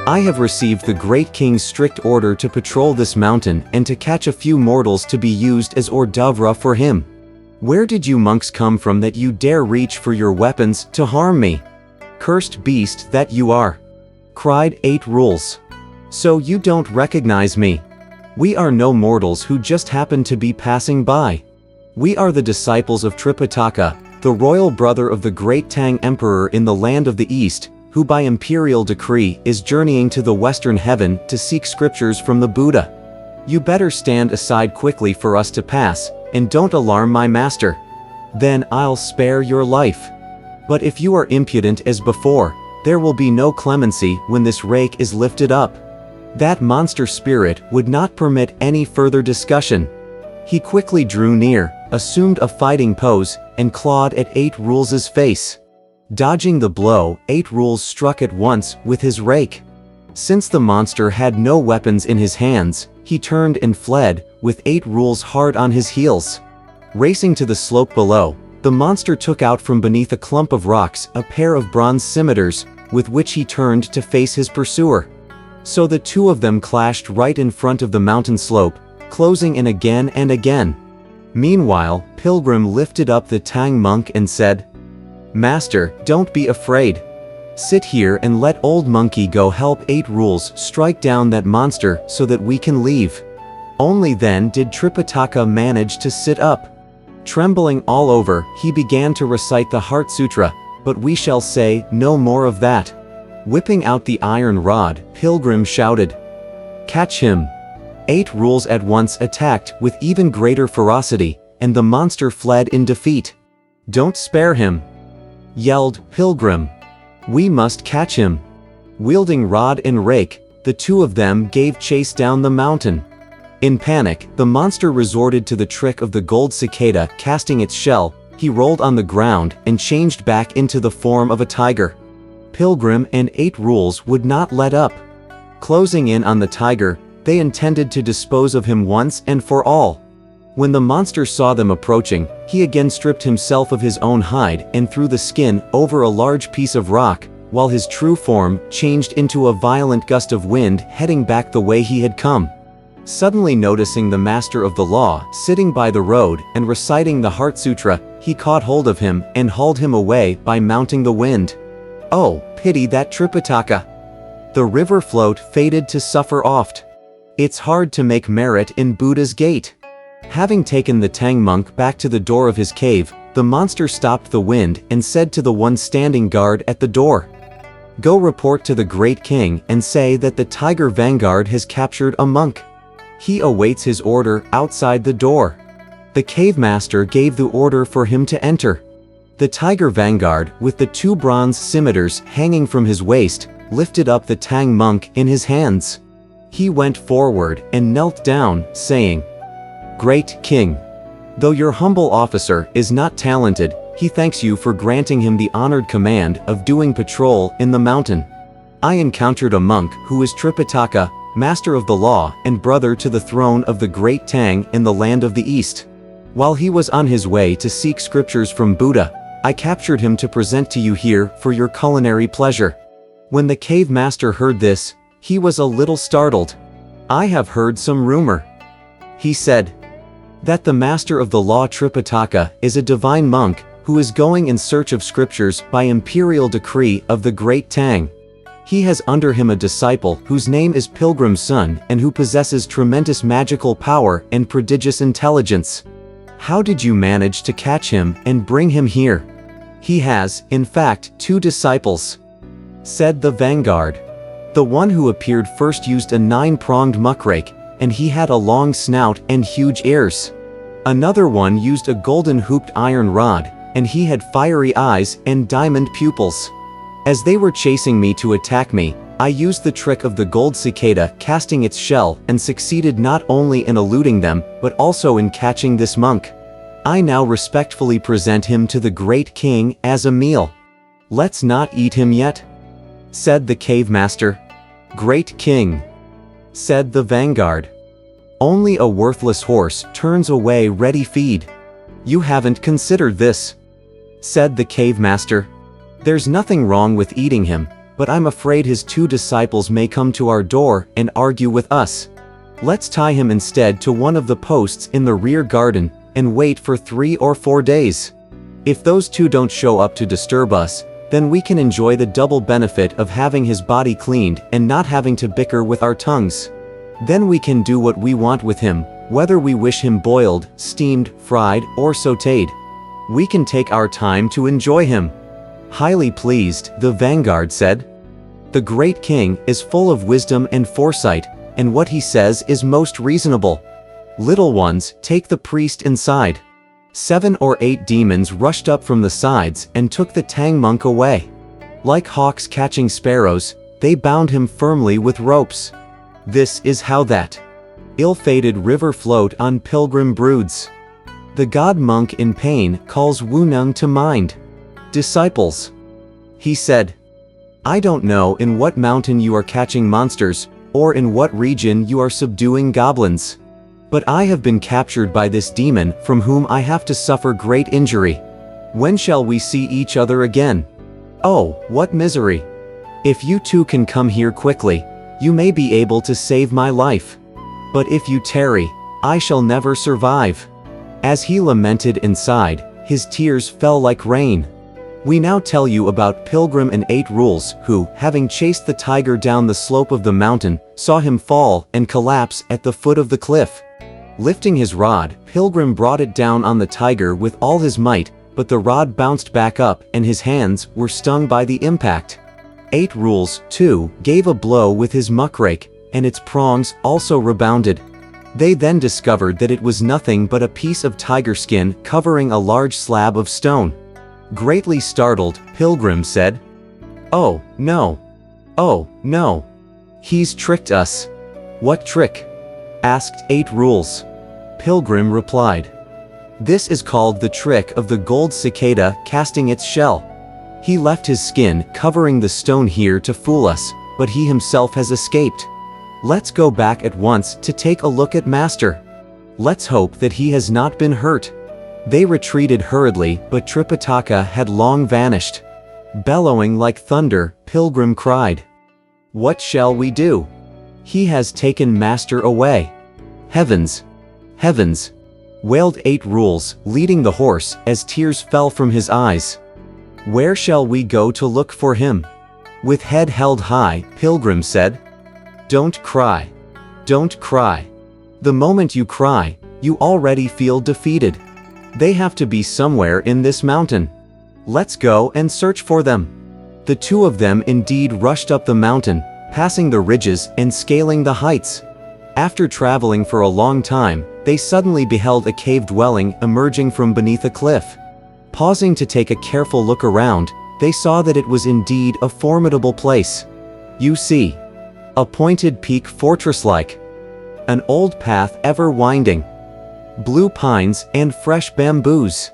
I have received the great king's strict order to patrol this mountain and to catch a few mortals to be used as hors d'oeuvre for him. Where did you monks come from that you dare reach for your weapons to harm me? Cursed beast that you are!" cried 8 Rules. "So you don't recognize me? We are no mortals who just happen to be passing by. We are the disciples of Tripitaka, the royal brother of the great Tang Emperor in the land of the East, who by imperial decree is journeying to the western heaven to seek scriptures from the Buddha. You better stand aside quickly for us to pass, and don't alarm my master. Then I'll spare your life. But if you are impudent as before, there will be no clemency when this rake is lifted up." That monster spirit would not permit any further discussion. He quickly drew near, assumed a fighting pose, and clawed at 8 Rules' face. Dodging the blow, 8 Rules struck at once with his rake. Since the monster had no weapons in his hands, he turned and fled, with 8 Rules hard on his heels. Racing to the slope below, the monster took out from beneath a clump of rocks a pair of bronze scimitars, with which he turned to face his pursuer. So the two of them clashed right in front of the mountain slope, closing in again and again. Meanwhile, Pilgrim lifted up the Tang monk and said, "Master, don't be afraid. Sit here and let old monkey go help 8 Rules strike down that monster so that we can leave." Only then did Tripitaka manage to sit up. Trembling all over, he began to recite the Heart Sutra, but we shall say no more of that. Whipping out the iron rod, Pilgrim shouted, "Catch him!" 8 Rules at once attacked with even greater ferocity, and the monster fled in defeat. "Don't spare him!" yelled Pilgrim. "We must catch him!" Wielding rod and rake, the two of them gave chase down the mountain. In panic, the monster resorted to the trick of the gold cicada casting its shell. He rolled on the ground and changed back into the form of a tiger. Pilgrim and 8 Rules would not let up. Closing in on the tiger, they intended to dispose of him once and for all. When the monster saw them approaching, he again stripped himself of his own hide and threw the skin over a large piece of rock, while his true form changed into a violent gust of wind heading back the way he had come. Suddenly noticing the master of the law sitting by the road and reciting the Heart Sutra, he caught hold of him and hauled him away by mounting the wind. Oh, pity that Tripitaka! The river float faded to suffer oft. It's hard to make merit in Buddha's gate. Having taken the Tang monk back to the door of his cave, the monster stopped the wind and said to the one standing guard at the door, "Go report to the great king and say that the tiger vanguard has captured a monk. He awaits his order outside the door." The cave master gave the order for him to enter. The tiger vanguard, with the 2 bronze scimitars hanging from his waist, lifted up the Tang monk in his hands. He went forward and knelt down, saying, "Great king, though your humble officer is not talented, he thanks you for granting him the honored command of doing patrol in the mountain. I encountered a monk who is Tripitaka, master of the law and brother to the throne of the great Tang in the land of the East. While he was on his way to seek scriptures from Buddha, I captured him to present to you here for your culinary pleasure." When the cave master heard this, he was a little startled. "I have heard some rumor," he said, "that the master of the law Tripitaka is a divine monk who is going in search of scriptures by imperial decree of the great Tang. He has under him a disciple whose name is Pilgrim's son and who possesses tremendous magical power and prodigious intelligence. How did you manage to catch him and bring him here?" "He has, in fact, 2 disciples," said the vanguard. "The one who appeared first used a 9-pronged muckrake, and he had a long snout and huge ears. Another one used a golden hooped iron rod, and he had fiery eyes and diamond pupils. As they were chasing me to attack me, I used the trick of the gold cicada casting its shell and succeeded not only in eluding them, but also in catching this monk. I now respectfully present him to the great king as a meal." "Let's not eat him yet," said the cave master. "Great king," said the vanguard, "only a worthless horse turns away ready feed." "You haven't considered this," said the cave master. "There's nothing wrong with eating him, but I'm afraid his 2 disciples may come to our door and argue with us. Let's tie him instead to one of the posts in the rear garden and wait for 3 or 4 days. If those 2 don't show up to disturb us, then we can enjoy the double benefit of having his body cleaned and not having to bicker with our tongues. Then we can do what we want with him, whether we wish him boiled, steamed, fried, or sautéed. We can take our time to enjoy him." Highly pleased, the vanguard said, "The great king is full of wisdom and foresight, and what he says is most reasonable. Little ones, take the priest inside." 7 or 8 demons rushed up from the sides and took the Tang monk away. Like hawks catching sparrows, they bound him firmly with ropes. This is how that ill-fated river float on pilgrim broods. The god monk in pain calls Wu Neng to mind. "Disciples," he said, "I don't know in what mountain you are catching monsters, or in what region you are subduing goblins. But I have been captured by this demon from whom I have to suffer great injury. When shall we see each other again? Oh, what misery! If you 2 can come here quickly, you may be able to save my life. But if you tarry, I shall never survive." As he lamented inside, his tears fell like rain. We now tell you about Pilgrim and 8 Rules, who, having chased the tiger down the slope of the mountain, saw him fall and collapse at the foot of the cliff. Lifting his rod, Pilgrim brought it down on the tiger with all his might, but the rod bounced back up and his hands were stung by the impact. 8 Rules, too, gave a blow with his muckrake, and its prongs also rebounded. They then discovered that it was nothing but a piece of tiger skin covering a large slab of stone. Greatly startled, Pilgrim said, "Oh, no. Oh, no. He's tricked us." "What trick?" asked 8 Rules. Pilgrim replied, "This is called the trick of the gold cicada casting its shell. He left his skin covering the stone here to fool us, but he himself has escaped. Let's go back at once to take a look at Master. Let's hope that he has not been hurt." They retreated hurriedly, but Tripitaka had long vanished. Bellowing like thunder, Pilgrim cried, "What shall we do? He has taken Master away." "Heavens! Heavens!" wailed 8 Rules, leading the horse, as tears fell from his eyes. "Where shall we go to look for him?" With head held high, Pilgrim said, "Don't cry. Don't cry. The moment you cry, you already feel defeated. They have to be somewhere in this mountain. Let's go and search for them." The 2 of them indeed rushed up the mountain, passing the ridges and scaling the heights. After traveling for a long time, they suddenly beheld a cave dwelling emerging from beneath a cliff. Pausing to take a careful look around, they saw that it was indeed a formidable place. You see, a pointed peak fortress-like, an old path ever winding, blue pines and fresh bamboos,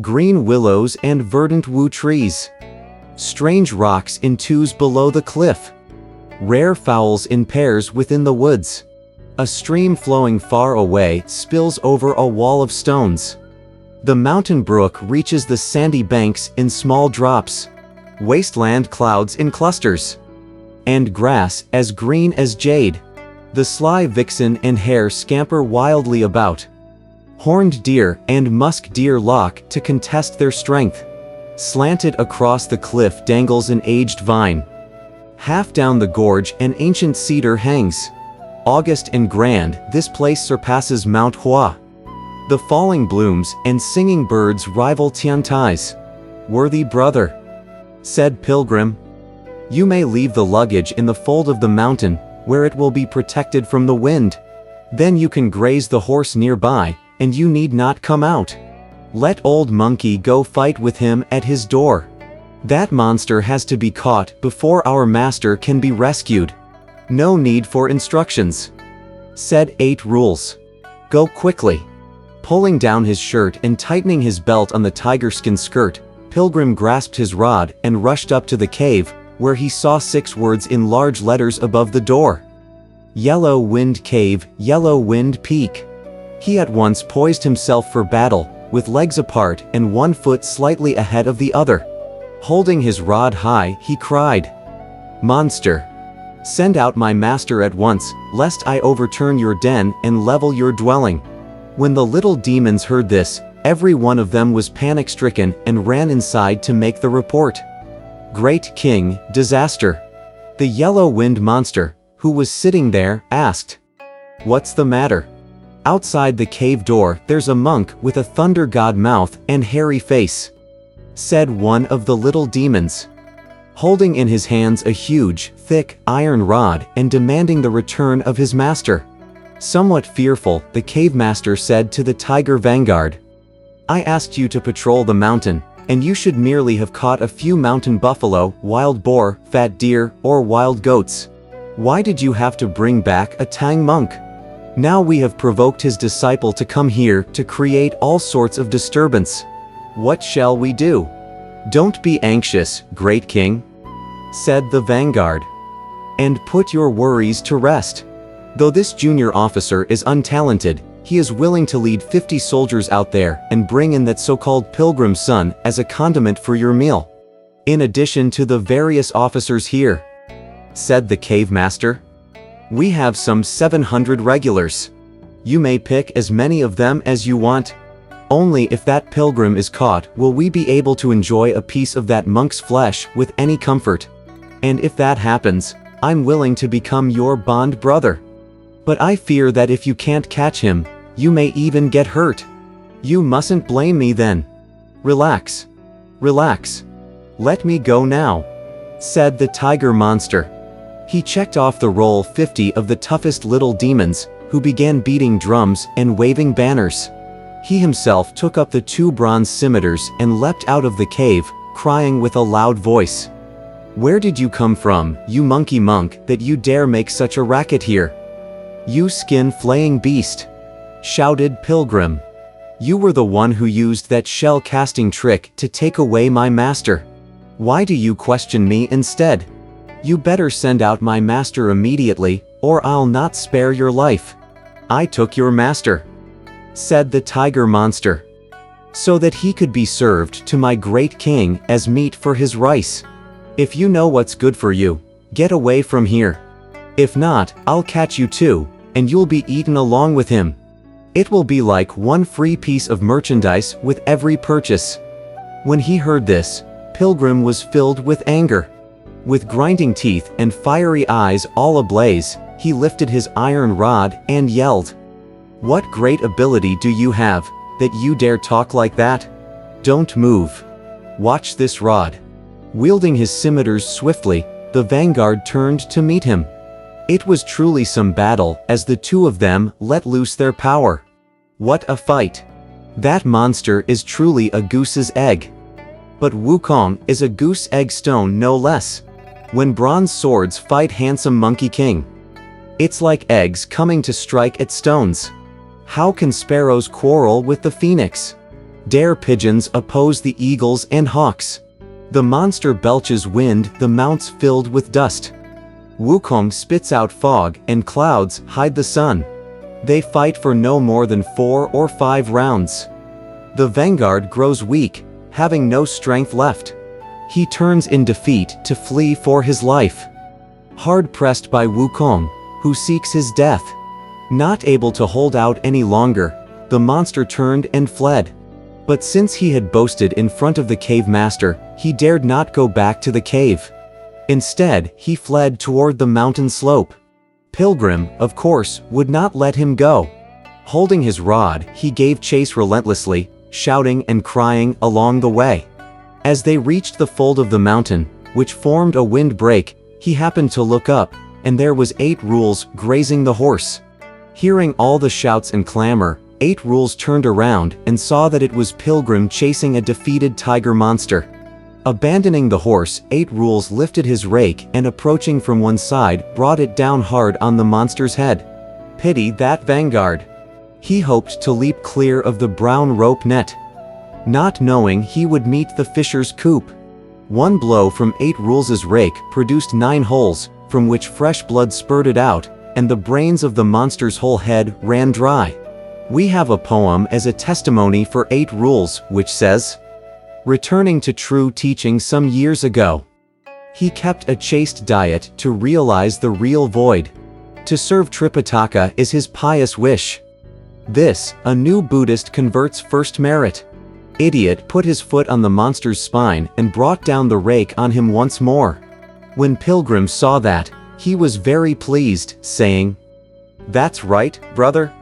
green willows and verdant wu trees, strange rocks in twos below the cliff, rare fowls in pairs within the woods. A stream flowing far away spills over a wall of stones. The mountain brook reaches the sandy banks in small drops, wasteland clouds in clusters, and grass as green as jade. The sly vixen and hare scamper wildly about. Horned deer and musk deer lock to contest their strength. Slanted across the cliff dangles an aged vine. Half down the gorge an ancient cedar hangs. August and grand, this place surpasses Mount Hua. The falling blooms and singing birds rival Tiantai's. "Worthy brother," said Pilgrim, "you may leave the luggage in the fold of the mountain, where it will be protected from the wind. Then you can graze the horse nearby, and you need not come out. Let Old Monkey go fight with him at his door. That monster has to be caught before our master can be rescued. No need for instructions," said 8 Rules. "Go quickly." Pulling down his shirt and tightening his belt on the tiger-skin skirt, Pilgrim grasped his rod and rushed up to the cave, where he saw 6 words in large letters above the door. "Yellow Wind Cave, Yellow Wind Peak." He at once poised himself for battle, with legs apart and one foot slightly ahead of the other. Holding his rod high, he cried, Monster. Send out my master at once, lest I overturn your den and level your dwelling. When the little demons heard this, every one of them was panic-stricken and ran inside to make the report. Great King, disaster. The yellow-winged monster, who was sitting there, asked, "What's the matter?" Outside the cave door, there's a monk with a thunder god mouth and hairy face, said one of the little demons, holding in his hands a huge, thick, iron rod and demanding the return of his master. Somewhat fearful, the cave master said to the tiger vanguard, "I asked you to patrol the mountain, and you should merely have caught a few mountain buffalo, wild boar, fat deer, or wild goats. Why did you have to bring back a Tang monk? Now we have provoked his disciple to come here to create all sorts of disturbance. What shall we do?" "Don't be anxious, great king," said the vanguard, "and put your worries to rest. Though this junior officer is untalented, he is willing to lead 50 soldiers out there and bring in that so-called pilgrim's son as a condiment for your meal, in addition to the various officers here," said the cave master. "We have some 700 regulars. You may pick as many of them as you want. Only if that pilgrim is caught will we be able to enjoy a piece of that monk's flesh with any comfort. And if that happens, I'm willing to become your bond brother. But I fear that if you can't catch him, you may even get hurt. You mustn't blame me then. Relax. Relax. Let me go now," said the tiger monster. He checked off the roll 50 of the toughest little demons, who began beating drums and waving banners. He himself took up the 2 bronze scimitars and leapt out of the cave, crying with a loud voice, "Where did you come from, you monkey monk, that you dare make such a racket here? You skin-flaying beast!" shouted Pilgrim. "You were the one who used that shell-casting trick to take away my master. Why do you question me instead? You better send out my master immediately, or I'll not spare your life." "I took your master," said the tiger monster, "so that he could be served to my great king as meat for his rice. If you know what's good for you, get away from here. If not, I'll catch you too, and you'll be eaten along with him. It will be like one free piece of merchandise with every purchase." When he heard this, Pilgrim was filled with anger. With grinding teeth and fiery eyes all ablaze, he lifted his iron rod and yelled, "What great ability do you have, that you dare talk like that? Don't move. Watch this rod." Wielding his scimitars swiftly, the vanguard turned to meet him. It was truly some battle, as the 2 of them let loose their power. What a fight! That monster is truly a goose's egg. But Wukong is a goose egg stone no less. When bronze swords fight handsome Monkey King, it's like eggs coming to strike at stones. How can sparrows quarrel with the phoenix? Dare pigeons oppose the eagles and hawks? The monster belches wind, the mounts filled with dust. Wukong spits out fog, and clouds hide the sun. They fight for no more than 4 or 5 rounds. The vanguard grows weak, having no strength left. He turns in defeat to flee for his life. Hard pressed by Wukong, who seeks his death. Not able to hold out any longer, the monster turned and fled. But since he had boasted in front of the cave master, he dared not go back to the cave. Instead, he fled toward the mountain slope. Pilgrim, of course, would not let him go. Holding his rod, he gave chase relentlessly, shouting and crying along the way. As they reached the fold of the mountain, which formed a windbreak, he happened to look up, and there was 8 Rules grazing the horse. Hearing all the shouts and clamor, 8 Rules turned around and saw that it was Pilgrim chasing a defeated tiger monster. Abandoning the horse, 8 Rules lifted his rake and approaching from one side, brought it down hard on the monster's head. Pity that vanguard. He hoped to leap clear of the brown rope net, not knowing he would meet the fisher's coop. One blow from 8 Rules' rake produced 9 holes, from which fresh blood spurted out, and the brains of the monster's whole head ran dry. We have a poem as a testimony for 8 Rules, which says, returning to true teaching some years ago, He kept a chaste diet to realize the real void. To serve Tripitaka is his pious wish. This, a new Buddhist convert's first merit. Idiot put his foot on the monster's spine and brought down the rake on him once more. When Pilgrim saw that, he was very pleased, saying, "That's right, brother."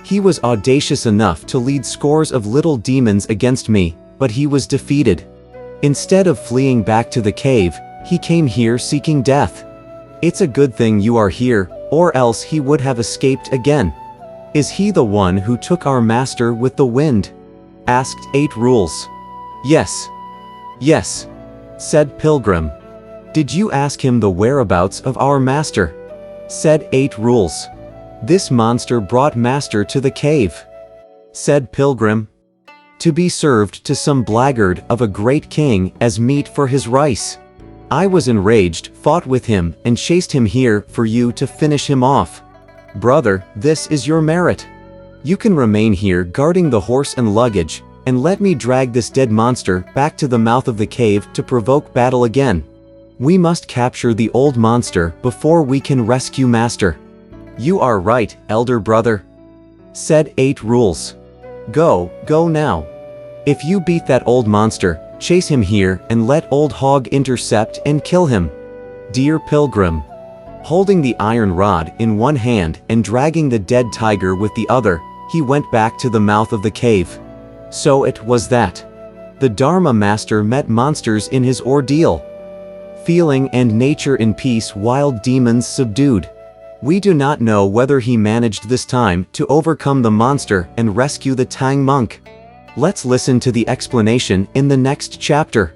He was audacious enough to lead scores of little demons against me, but he was defeated. Instead of fleeing back to the cave, he came here seeking death. It's a good thing you are here, or else he would have escaped again. Is he the one who took our master with the wind? Asked 8 Rules. Yes. Yes, said Pilgrim. Did you ask him the whereabouts of our master? Said 8 Rules. This monster brought master to the cave. Said Pilgrim. To be served to some blackguard of a great king as meat for his rice. I was enraged, fought with him, and chased him here for you to finish him off. Brother, this is your merit. You can remain here guarding the horse and luggage, and let me drag this dead monster back to the mouth of the cave to provoke battle again. We must capture the old monster before we can rescue Master. You are right, elder brother. Said 8 Rules. Go now. If you beat that old monster, chase him here and let Old Hog intercept and kill him. Dear Pilgrim. Holding the iron rod in one hand and dragging the dead tiger with the other, he went back to the mouth of the cave. So it was that the Dharma Master met monsters in his ordeal. Feeling and nature in peace, wild demons subdued. We do not know whether he managed this time to overcome the monster and rescue the Tang monk. Let's listen to the explanation in the next chapter.